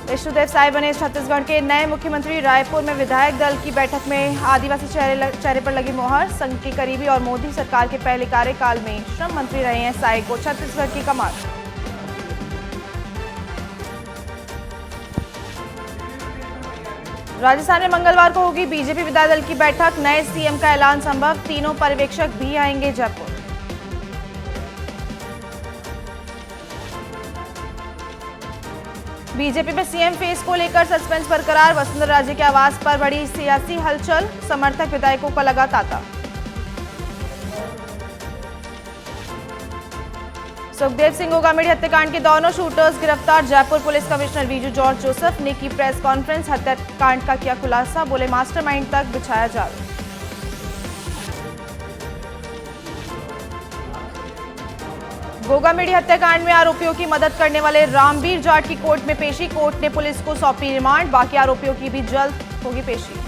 विष्णुदेव साय बने छत्तीसगढ़ के नए मुख्यमंत्री। रायपुर में विधायक दल की बैठक में आदिवासी चेहरे पर लगी मोहर। संघ के करीबी और मोदी सरकार के पहले कार्यकाल में श्रम मंत्री रहे हैं साय को छत्तीसगढ़ की कमान। राजस्थान में मंगलवार को होगी बीजेपी विधायक दल की बैठक। नए सीएम का ऐलान संभव। तीनों पर्यवेक्षक भी आएंगे जयपुर। बीजेपी में सीएम फेस को लेकर सस्पेंस बरकरार। वसुंधरा राजे के आवास पर बड़ी सियासी हलचल। समर्थक विधायकों का लगा तांता। सुखदेव सिंह गोगामेडी हत्याकांड के दोनों शूटर्स गिरफ्तार। Jaipur police commissioner Viju George Joseph ने की प्रेस कॉन्फ्रेंस। हत्याकांड का किया खुलासा। बोले मास्टरमाइंड तक बिछाया जाल। गोगामेडी हत्याकांड में आरोपियों की मदद करने वाले रामबीर जाट की कोर्ट में पेशी। कोर्ट ने पुलिस को सौंपी रिमांड। बाकी आरोपियों की भी जल्द होगी पेशी।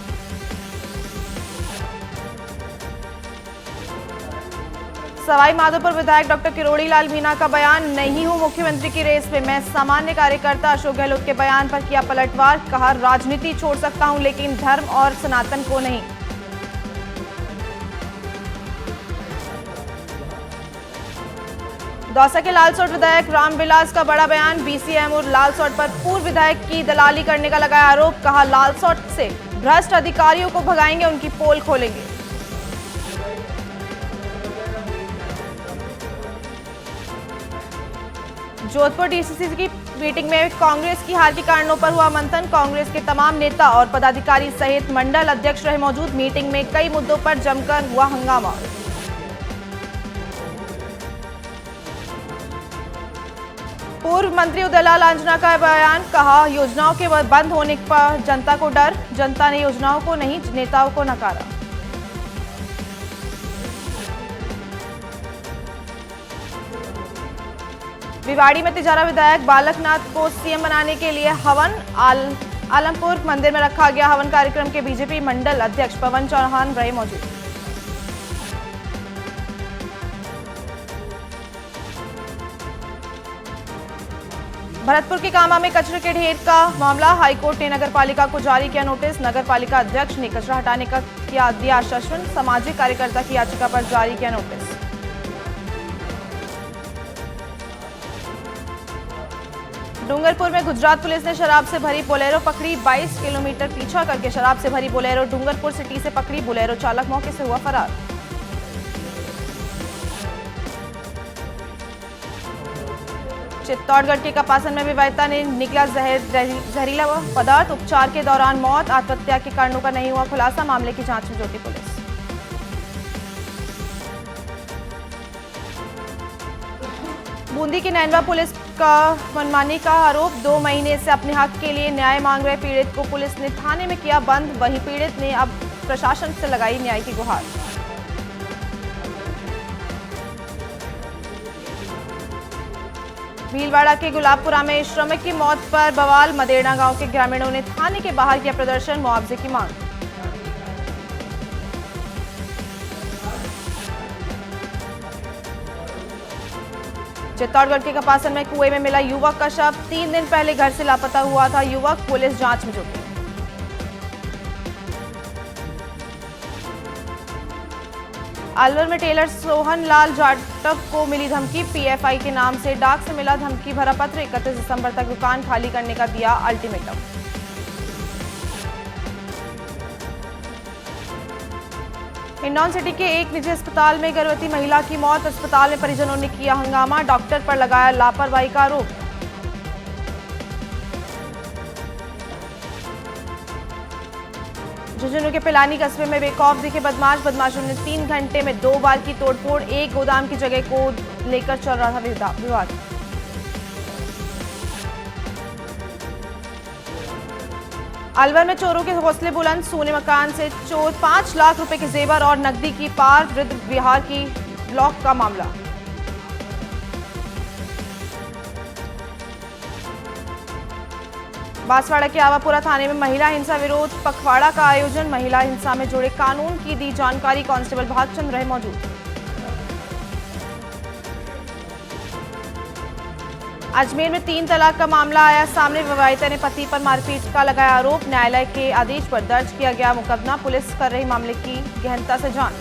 सवाई माधोपुर विधायक डॉक्टर किरोड़ी लाल मीणा का बयान। नहीं हूं मुख्यमंत्री की रेस में, मैं सामान्य कार्यकर्ता। अशोक गहलोत के बयान पर किया पलटवार। कहा राजनीति छोड़ सकता हूं लेकिन धर्म और सनातन को नहीं। दौसा के लालसोट विधायक रामविलास का बड़ा बयान। बीसीएम और लालसोट पर पूर्व विधायक की दलाली करने का लगाया आरोप। कहा लालसोट से भ्रष्ट अधिकारियों को भगाएंगे, उनकी पोल खोलेंगे। जोधपुर डीसीसी की मीटिंग में कांग्रेस की हार के कारणों पर हुआ मंथन। कांग्रेस के तमाम नेता और पदाधिकारी सहित मंडल अध्यक्ष रहे मौजूद। मीटिंग में कई मुद्दों पर जमकर हुआ हंगामा। पूर्व मंत्री उदयलाल आंजना का बयान। कहा योजनाओं के बंद होने पर जनता को डर। जनता ने योजनाओं को नहीं, नेताओं को नकारा। भिवाड़ी में तिजारा विधायक बालकनाथ को सीएम बनाने के लिए हवन। आलमपुर मंदिर में रखा गया हवन कार्यक्रम के बीजेपी मंडल अध्यक्ष पवन चौहान रहे मौजूद। भरतपुर के कामा में कचरे के ढेर का मामला। हाईकोर्ट ने नगरपालिका को जारी किया नोटिस। नगरपालिका अध्यक्ष ने कचरा हटाने का दिया आश्वासन। सामाजिक कार्यकर्ता की याचिका पर जारी किया नोटिस। डूंगरपुर में गुजरात पुलिस ने शराब से भरी बोलेरो पकड़ी। 22 किलोमीटर पीछा करके शराब से भरी बोलेरो डूंगरपुर सिटी से पकड़ी। बोलेरो चालक मौके से हुआ फरार। चित्तौड़गढ़ के कपासन में विवाहिता ने निकला जहरीला पदार्थ। उपचार के दौरान मौत। आत्महत्या के कारणों का नहीं हुआ खुलासा। मामले की जांच में जुटी पुलिस। बूंदी की नैनवा पुलिस का मनमानी का आरोप। 2 महीने से अपने हक के लिए न्याय मांग रहे पीड़ित को पुलिस ने थाने में किया बंद। वहीं पीड़ित ने अब प्रशासन से लगाई न्याय की गुहार। भीलवाड़ा के गुलाबपुरा में श्रमिक की मौत पर बवाल। मदेड़ा गांव के ग्रामीणों ने थाने के बाहर किया प्रदर्शन। मुआवजे की मांग। चित्तौड़गढ़ के कपासन में कुएं में मिला युवक का शव। 3 दिन पहले घर से लापता हुआ था युवक। पुलिस जांच में जुटी। अलवर में टेलर सोहन लाल जाटव को मिली धमकी। पीएफआई के नाम से डाक से मिला धमकी भरा पत्र। 31 दिसंबर तक दुकान खाली करने का दिया अल्टीमेटम। हिंडौन सिटी के एक निजी अस्पताल में गर्भवती महिला की मौत। अस्पताल में परिजनों ने किया हंगामा। डॉक्टर पर लगाया लापरवाही का आरोप। झुंझुनू के पिलानी कस्बे में बेखौफ दिखे बदमाशों ने 3 घंटे में 2 बार की तोड़फोड़। एक गोदाम की जगह को लेकर चल रहा था विवाद। अलवर में चोरों के हौसले बुलंद। सोने मकान से चोर 5 लाख रुपए के जेवर और नकदी की पार। वृद्ध विहार की ब्लॉक का मामला। बांसवाड़ा के आवापुरा थाने में महिला हिंसा विरोध पखवाड़ा का आयोजन। महिला हिंसा में जुड़े कानून की दी जानकारी। कांस्टेबल भागचंद रहे मौजूद। अजमेर में 3 तलाक का मामला आया सामने। विवाहिता ने पति पर मारपीट का लगाया आरोप। न्यायालय के आदेश पर दर्ज किया गया मुकदमा। पुलिस कर रही मामले की गहनता से जांच।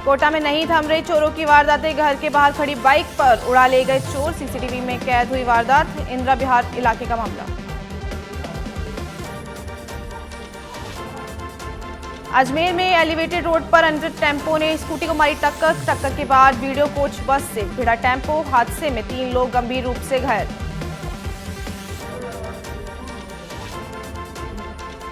कोटा में नहीं थम रही चोरों की वारदातें। घर के बाहर खड़ी बाइक पर उड़ा ले गए चोर। सीसीटीवी में कैद हुई वारदात। इंदिरा बिहार इलाके का मामला। अजमेर में एलिवेटेड रोड पर अनरिट टेम्पो ने स्कूटी को मारी टक्कर। टक्कर के बाद वीडियो कोच बस से भिड़ा टेम्पो। हादसे में 3 लोग गंभीर रूप से घायल।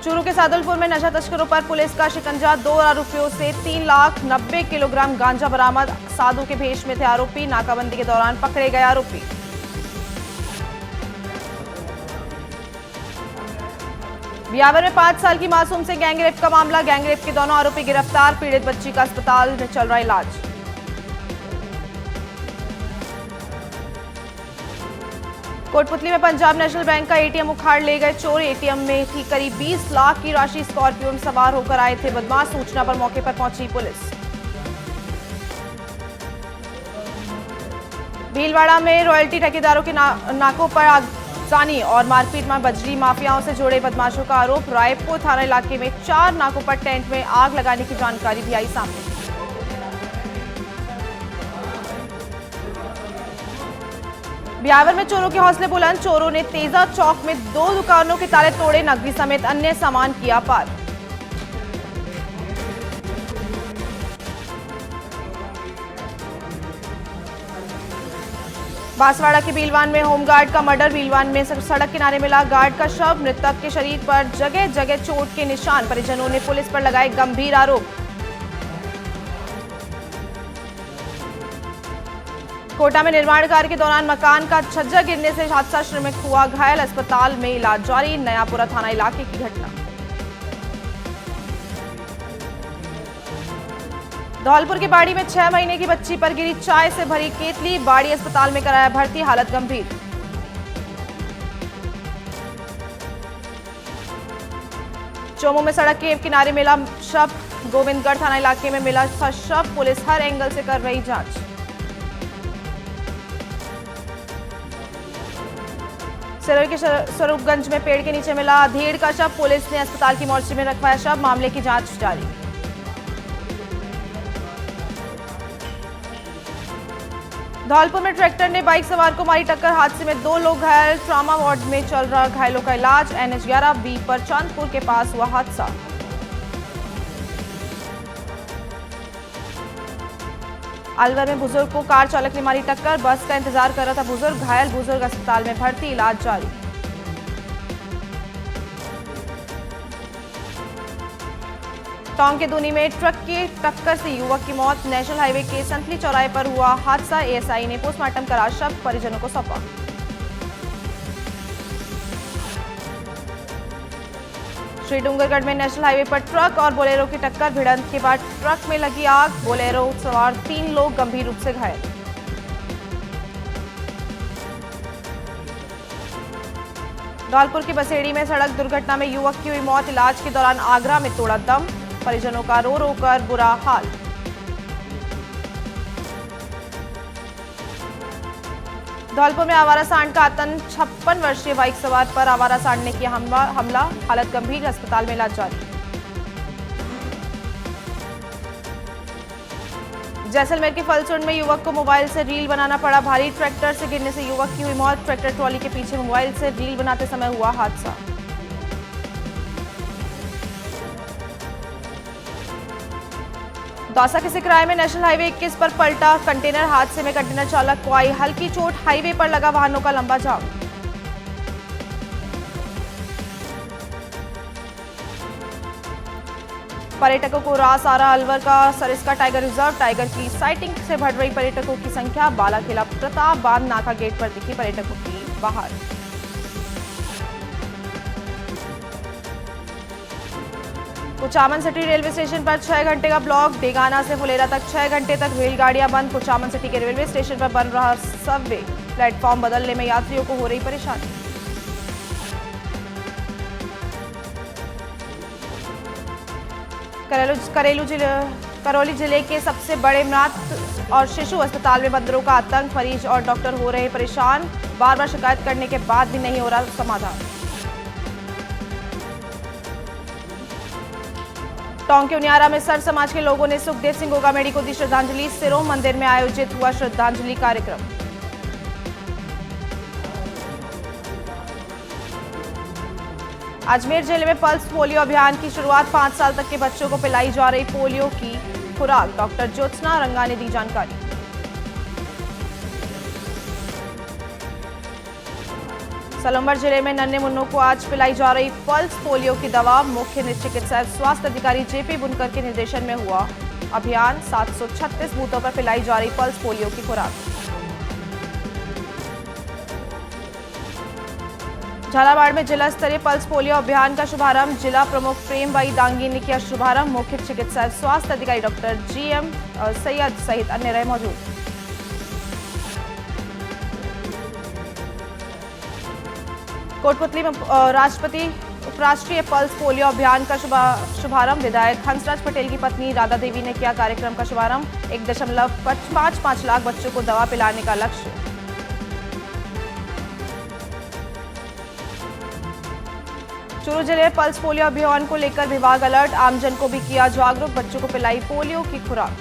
चूरू के सादुलपुर में नशा तस्करों पर पुलिस का शिकंजा। 2 आरोपियों से 3,90,000 किलोग्राम गांजा बरामद। साधु के भेष में थे आरोपी। नाकाबंदी के दौरान पकड़े गए आरोपी। ब्यावर में 5 साल की मासूम से गैंगरेप का मामला। गैंगरेप के दोनों आरोपी गिरफ्तार। पीड़ित बच्ची का अस्पताल में चल रहा इलाज। कोटपुतली में पंजाब नेशनल बैंक का एटीएम उखाड़ ले गए चोर। एटीएम में थी करीब 20 लाख की राशि। स्कॉर्पियो में सवार होकर आए थे बदमाश। सूचना पर मौके पर पहुंची पुलिस। भीलवाड़ा में रॉयल्टी ठेकेदारों के नाकों पर आगजनी और मारपीट में बजरी माफियाओं से जुड़े बदमाशों का आरोप। रायपुर थाना इलाके में 4 नाकों पर टेंट में आग लगाने की जानकारी भी आई सामने। ब्यावर में चोरों के हौसले बुलंद। चोरों ने तेजा चौक में 2 दुकानों के ताले तोड़े। नकदी समेत अन्य सामान किया पार। बांसवाड़ा के भीलवान में होमगार्ड का मर्डर। भीलवान में सड़क किनारे मिला गार्ड का शव। मृतक के शरीर पर जगह जगह चोट के निशान। परिजनों ने पुलिस पर लगाए गंभीर आरोप। कोटा में निर्माण कार्य के दौरान मकान का छज्जा गिरने से हादसा। श्रमिक हुआ घायल। अस्पताल में इलाज जारी। नयापुरा थाना इलाके की घटना। धौलपुर के बाड़ी में 6 महीने की बच्ची पर गिरी चाय से भरी केतली। बाड़ी अस्पताल में कराया भर्ती। हालत गंभीर। चोमू में सड़क के किनारे मिला शव। गोविंदगढ़ थाना इलाके में मिला था शव। पुलिस हर एंगल से कर रही जांच। सिरोही के स्वरूपगंज में पेड़ के नीचे मिला अधेड़ का शव। पुलिस ने अस्पताल की मोर्चे में रखवाया शव। मामले की जांच जारी। धौलपुर में ट्रैक्टर ने बाइक सवार को मारी टक्कर। हादसे में 2 लोग घायल। ट्रॉमा वार्ड में चल रहा घायलों का इलाज। NH11B पर चांदपुर के पास हुआ हादसा। अलवर में बुजुर्ग को कार चालक ने मारी टक्कर। बस का इंतजार कर रहा था बुजुर्ग। घायल बुजुर्ग अस्पताल में भर्ती। इलाज जारी। टोंक के दूनी में ट्रक की टक्कर से युवक की मौत। नेशनल हाईवे के संतली चौराहे पर हुआ हादसा। ASI ने पोस्टमार्टम करा शव परिजनों को सौंपा। श्रीडूंगरगढ़ में नेशनल हाईवे पर ट्रक और बोलेरो की टक्कर। भिड़ंत के बाद ट्रक में लगी आग। बोलेरो सवार 3 लोग गंभीर रूप से घायल। धौलपुर की बसेड़ी में सड़क दुर्घटना में युवक की हुई मौत। इलाज के दौरान आगरा में तोड़ा दम। परिजनों का रो रो कर बुरा हाल। धौलपुर में आवारा सांड का आतंक। 56 वर्षीय बाइक सवार पर आवारा सांड ने किया हमला। हालत गंभीर। अस्पताल में इलाज जारी। जैसलमेर के फलसुंड में युवक को मोबाइल से रील बनाना पड़ा भारी। ट्रैक्टर से गिरने से युवक की हुई मौत। ट्रैक्टर ट्रॉली के पीछे मोबाइल से रील बनाते समय हुआ हादसा। दौसा के सिकराय में नेशनल हाईवे 21 पर पलटा कंटेनर। हादसे में कंटेनर चालक को आई हल्की चोट। हाईवे पर लगा वाहनों का लंबा जाम। पर्यटकों को रास आ रहा अलवर का सरिस्का टाइगर रिजर्व। टाइगर की साइटिंग से बढ़ रही पर्यटकों की संख्या। बालाखिला प्रताप बांध नाका गेट पर दिखी पर्यटकों की बाहर। कुचामन सिटी रेलवे स्टेशन पर 6 घंटे का ब्लॉक। डेगाना से फुलेरा तक 6 घंटे तक रेलगाड़ियां बंद। कुचामन सिटी के रेलवे स्टेशन पर बन रहा सबवे। प्लेटफॉर्म बदलने में यात्रियों को हो रही परेशानी। घरेलू करौली जिले के सबसे बड़े मातृ और शिशु अस्पताल में बंदरों का आतंक, मरीज और डॉक्टर हो रहे परेशान। बार बार शिकायत करने के बाद भी नहीं हो रहा समाधान। टोंक के उनियारा में सर समाज के लोगों ने सुखदेव सिंह गोगामेड़ी को दी श्रद्धांजलि। सिरों मंदिर में आयोजित हुआ श्रद्धांजलि कार्यक्रम। अजमेर जिले में पल्स पोलियो अभियान की शुरुआत। 5 साल तक के बच्चों को पिलाई जा रही पोलियो की खुराक। डॉक्टर ज्योत्सना रंगा ने दी जानकारी। सलम्बर जिले में नन्हे मुन्नों को आज पिलाई जा रही पल्स पोलियो की दवा। मुख्य चिकित्सा स्वास्थ्य अधिकारी जेपी बुनकर के निर्देशन में हुआ अभियान। 736 बूथों पर पिलाई जा रही पल्स पोलियो की खुराक। झालावाड़ में जिला स्तरीय पल्स पोलियो अभियान का शुभारंभ। जिला प्रमुख प्रेमबाई दांगी ने किया शुभारंभ। मुख्य चिकित्सा स्वास्थ्य अधिकारी डॉक्टर जीएम सैयद सहित अन्य रहे मौजूद। कोटपुतली में राष्ट्रपति उपराष्ट्रीय पल्स पोलियो अभियान का शुभारंभ। विधायक हंसराज पटेल की पत्नी राधा देवी ने किया कार्यक्रम का शुभारंभ। 1.55 लाख बच्चों को दवा पिलाने का लक्ष्य। चूरू जिले में पल्स पोलियो अभियान को लेकर विभाग अलर्ट। आमजन को भी किया जागरूक। बच्चों को पिलाई पोलियो की खुराक।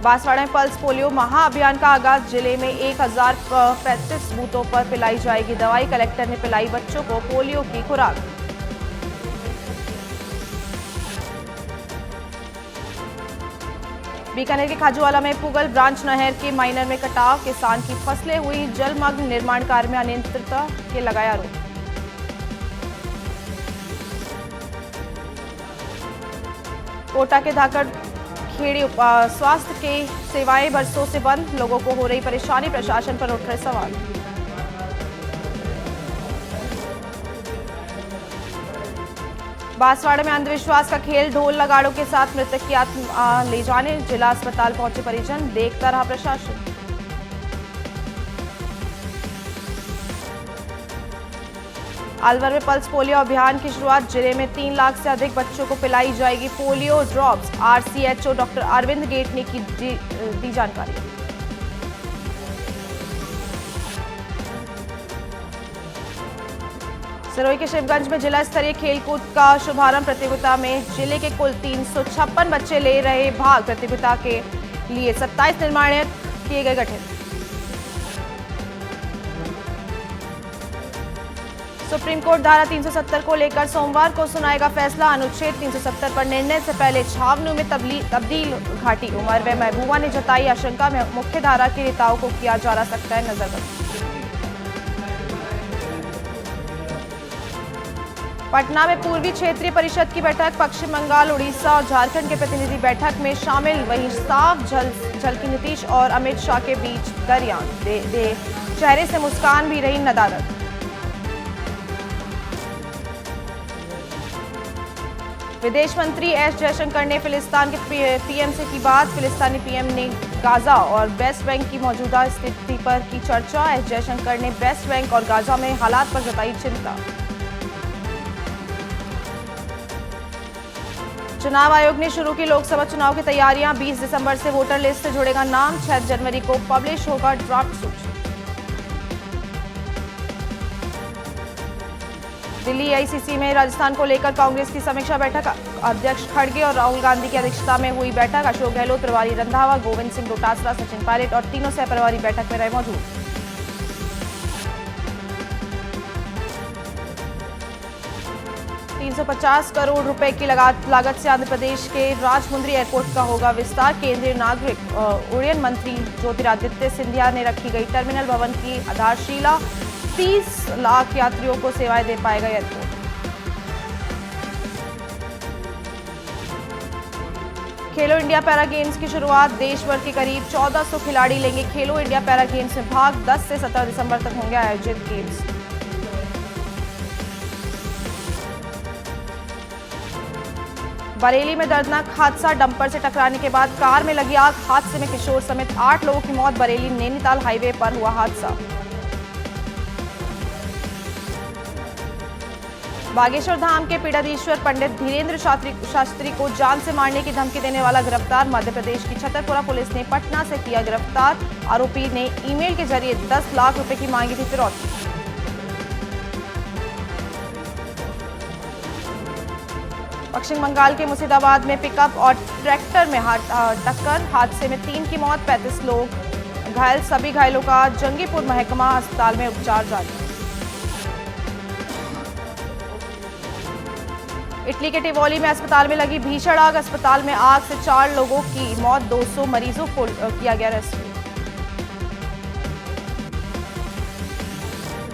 बांसवाड़ा में पल्स पोलियो महाअभियान का आगाज। जिले में 1035 बूथों पर पिलाई जाएगी दवाई। कलेक्टर ने पिलाई बच्चों को पोलियो की खुराक। बीकानेर के खाजूवाला में पुगल ब्रांच नहर के माइनर में कटाव। किसान की फसलें हुई जलमग्न। निर्माण कार्य में अनियमितता के लगाया आरोप। कोटा के धाकड़ खेड़ी स्वास्थ्य के सेवाएं बरसों से बंद। लोगों को हो रही परेशानी। प्रशासन पर उठ रहे सवाल। बांसवाड़ा में अंधविश्वास का खेल। ढोल नगाड़ों के साथ मृतक की आत्मा ले जाने जिला अस्पताल पहुंचे परिजन। देखता रहा प्रशासन। अलवर में पल्स पोलियो अभियान की शुरुआत। जिले में 3 लाख से अधिक बच्चों को पिलाई जाएगी polio drops. RCHO doctor Arvind गेट ने की दी जानकारी। सिरोही के शिवगंज में जिला स्तरीय खेलकूद का शुभारंभ। प्रतियोगिता में जिले के कुल 356 बच्चे ले रहे भाग। प्रतियोगिता के लिए 27 निर्माण किए गए गठित। सुप्रीम कोर्ट धारा 370 को लेकर सोमवार को सुनाएगा फैसला। अनुच्छेद 370 पर निर्णय से पहले छावनियों में तब्दील घाटी। उमर व महबूबा ने जताई आशंका। में मुख्य धारा के नेताओं को किया जा सकता है नजरबंद। पटना में पूर्वी क्षेत्रीय परिषद की बैठक। पश्चिम बंगाल, उड़ीसा और झारखंड के प्रतिनिधि बैठक में शामिल। वहीं साफ झलकी नीतीश और अमित शाह के बीच दरमियान। चेहरे से मुस्कान भी रही नदारद। विदेश मंत्री एस जयशंकर ने फिलिस्तीन के पीएम से की बात। फिलिस्तीनी पीएम ने गाजा और वेस्ट बैंक की मौजूदा स्थिति पर की चर्चा। एस जयशंकर ने वेस्ट बैंक और गाजा में हालात पर जताई चिंता। चुनाव आयोग ने शुरू की लोकसभा चुनाव की तैयारियां। 20 दिसंबर से वोटर लिस्ट से जुड़ेगा नाम। 6 जनवरी को पब्लिश होगा ड्राफ्ट सूची। दिल्ली एआईसीसी में राजस्थान को लेकर कांग्रेस की समीक्षा बैठक। अध्यक्ष खड़गे और राहुल गांधी की अध्यक्षता में हुई बैठक। अशोक गहलोत, प्रभारी रंधावा, गोविंद सिंह डोटासरा, सचिन पायलट और तीनों सहप्रभारी बैठक में रहे मौजूद। ₹350 करोड़ रुपए की लागत से आंध्र प्रदेश के राजमुंद्री एयरपोर्ट का होगा विस्तार। केंद्रीय नागरिक उड्डयन मंत्री ज्योतिरादित्य सिंधिया ने रखी गई टर्मिनल भवन की आधारशिला। 30 लाख यात्रियों को सेवाएं दे पाएगा एयरपोर्ट। खेलो इंडिया पैरा गेम्स की शुरुआत। देश भर के करीब 1400 खिलाड़ी लेंगे खेलो इंडिया पैरा गेम्स में भाग। 10 से 17 दिसंबर तक होंगे आयोजित गेम्स। बरेली में दर्दनाक हादसा। डंपर से टकराने के बाद कार में लगी आग। हादसे में किशोर समेत 8 लोगों की मौत। बरेली नैनीताल हाईवे पर हुआ हादसा। बागेश्वर धाम के पीठाधीश्वर पंडित धीरेन्द्र शास्त्री को जान से मारने की धमकी देने वाला गिरफ्तार। मध्य प्रदेश की छतरपुरा पुलिस ने पटना से किया गिरफ्तार। आरोपी ने ईमेल के जरिए 10 लाख रुपए की मांगी थी फिरौती। पश्चिम बंगाल के मुर्शिदाबाद में पिकअप और ट्रैक्टर में टक्कर, हादसे में 3 की मौत, 35 लोग घायल। सभी घायलों का जंगीपुर महकमा अस्पताल में उपचार जारी। इटली के टिवोली में अस्पताल में लगी भीषण आग। अस्पताल में आग से 4 लोगों की मौत, 200 मरीजों को किया गया रेस्क्यू।